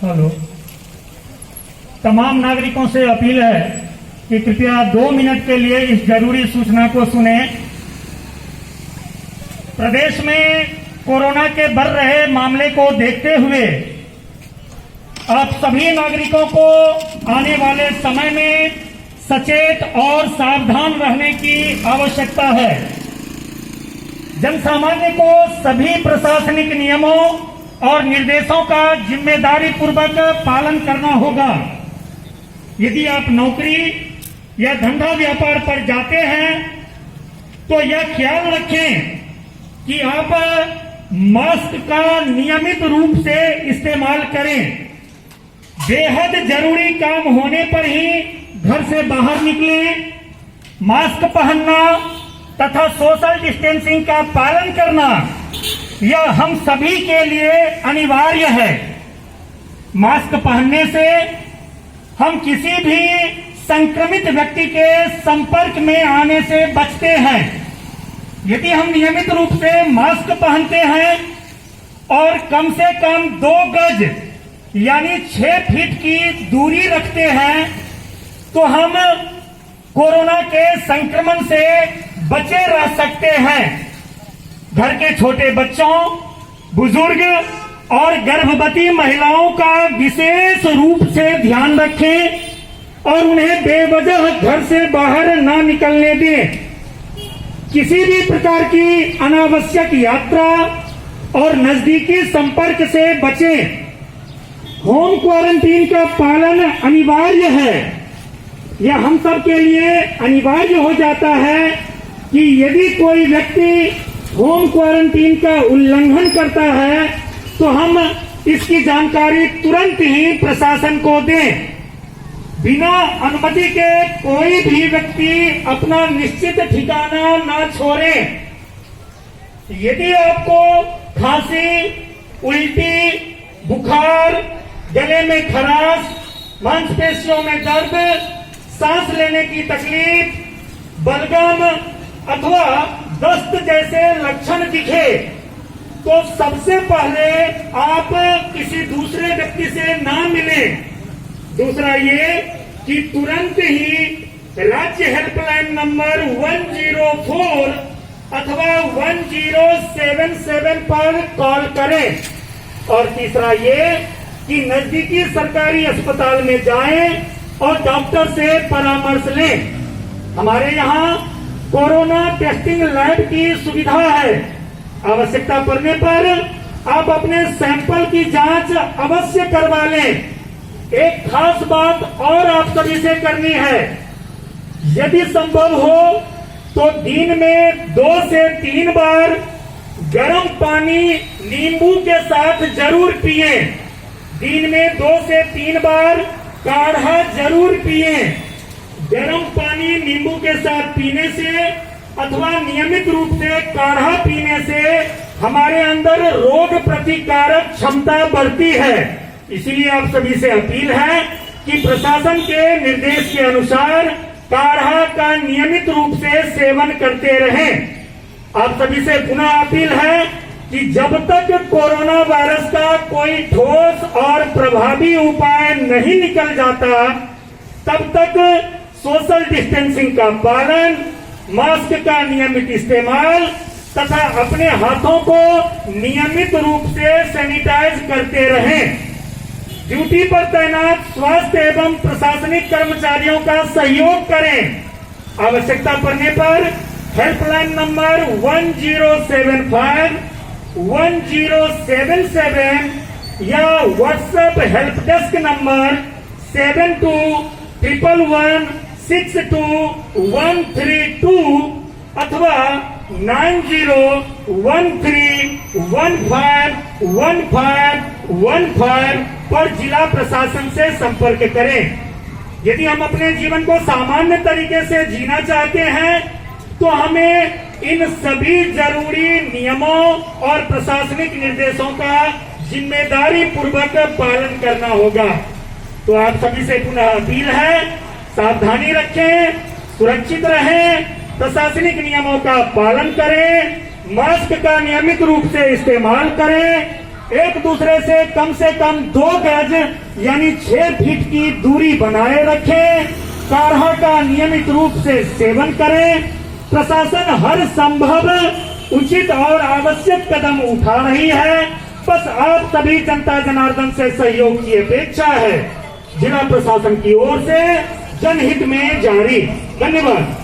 Hello. तमाम नागरिकों से अपील है कि कृपया 2 मिनट के लिए इस जरूरी सूचना को सुने। प्रदेश में कोरोना के बढ़ रहे मामले को देखते हुए आप सभी नागरिकों को आने वाले समय में सचेत और सावधान रहने की आवश्यकता है। जनसामान्य को सभी प्रशासनिक नियमों और निर्देशों का जिम्मेदारी पूर्वक पालन करना होगा। यदि आप नौकरी या धंधा व्यापार पर जाते हैं तो यह ख्याल रखें कि आप मास्क का नियमित रूप से इस्तेमाल करें। बेहद जरूरी काम होने पर ही घर से बाहर निकलें। मास्क पहनना तथा सोशल डिस्टेंसिंग का पालन करना यह हम सभी के लिए अनिवार्य है। मास्क पहनने से हम किसी भी संक्रमित व्यक्ति के संपर्क में आने से बचते हैं। यदि हम नियमित रूप से मास्क पहनते हैं और कम से कम 2 गज यानी 6 फीट की दूरी रखते हैं तो हम कोरोना के संक्रमण से बचे रह सकते हैं। घर के छोटे बच्चों, बुजुर्ग और गर्भवती महिलाओं का विशेष रूप से ध्यान रखें और उन्हें बेवजह घर से बाहर ना निकलने दें। किसी भी प्रकार की अनावश्यक यात्रा और नजदीकी संपर्क से बचें। होम क्वारंटीन का पालन अनिवार्य है। यह हम सब के लिए अनिवार्य हो जाता है कि यदि कोई व्यक्ति होम क्वारंटीन का उल्लंघन करता है तो हम इसकी जानकारी तुरंत ही प्रशासन को दें। बिना अनुमति के कोई भी व्यक्ति अपना निश्चित ठिकाना न छोड़े। यदि आपको खांसी, उल्टी, बुखार, गले में खराश, मांसपेशियों में दर्द, सांस लेने की तकलीफ, बलगम अथवा दस्त जैसे लक्षण दिखे तो सबसे पहले आप किसी दूसरे व्यक्ति से ना मिलें। दूसरा ये कि तुरंत ही राज्य हेल्पलाइन नंबर 104 अथवा 1077 पर कॉल करें। और तीसरा ये कि नजदीकी सरकारी अस्पताल में जाएं और डॉक्टर से परामर्श लें। हमारे यहाँ कोरोना टेस्टिंग लैब की सुविधा है। आवश्यकता पड़ने पर आप अपने सैंपल की जांच अवश्य करवा लें। एक खास बात और आप सभी से करनी है, यदि संभव हो तो दिन में 2 से 3 बार गर्म पानी नींबू के साथ जरूर पिएं। दिन में 2 से 3 बार काढ़ा जरूर पिएं। गर्म पानी नींबू के साथ पीने से अथवा नियमित रूप से काढ़ा पीने से हमारे अंदर रोग प्रतिकारक क्षमता बढ़ती है। इसीलिए आप सभी से अपील है कि प्रशासन के निर्देश के अनुसार काढ़ा का नियमित रूप से सेवन करते रहें। आप सभी से पुनः अपील है कि जब तक कोरोना वायरस का कोई ठोस और प्रभावी उपाय नहीं निकल जाता तब तक सोशल डिस्टेंसिंग का पालन, मास्क का नियमित इस्तेमाल तथा अपने हाथों को नियमित रूप से सैनिटाइज करते रहें। ड्यूटी पर तैनात स्वास्थ्य एवं प्रशासनिक कर्मचारियों का सहयोग करें। आवश्यकता पड़ने पर हेल्पलाइन नंबर 1075, 1077 या व्हाट्सएप हेल्प डेस्क नंबर 7211162132 अथवा 9013151515 पर जिला प्रशासन से संपर्क करें। यदि हम अपने जीवन को सामान्य तरीके से जीना चाहते हैं तो हमें इन सभी जरूरी नियमों और प्रशासनिक निर्देशों का जिम्मेदारी पूर्वक पालन करना होगा। तो आप सभी से पुनः अपील है, सावधानी रखें, सुरक्षित रहें, प्रशासनिक नियमों का पालन करें, मास्क का नियमित रूप से इस्तेमाल करें एक दूसरे से कम 2 गज यानी 6 फीट की दूरी बनाए रखें। काढ़ा का नियमित रूप से सेवन करें। प्रशासन हर संभव उचित और आवश्यक कदम उठा रही है। बस आप सभी जनता जनार्दन से सहयोग की अपेक्षा है। जिला प्रशासन की ओर से जनहित में जारी। धन्यवाद।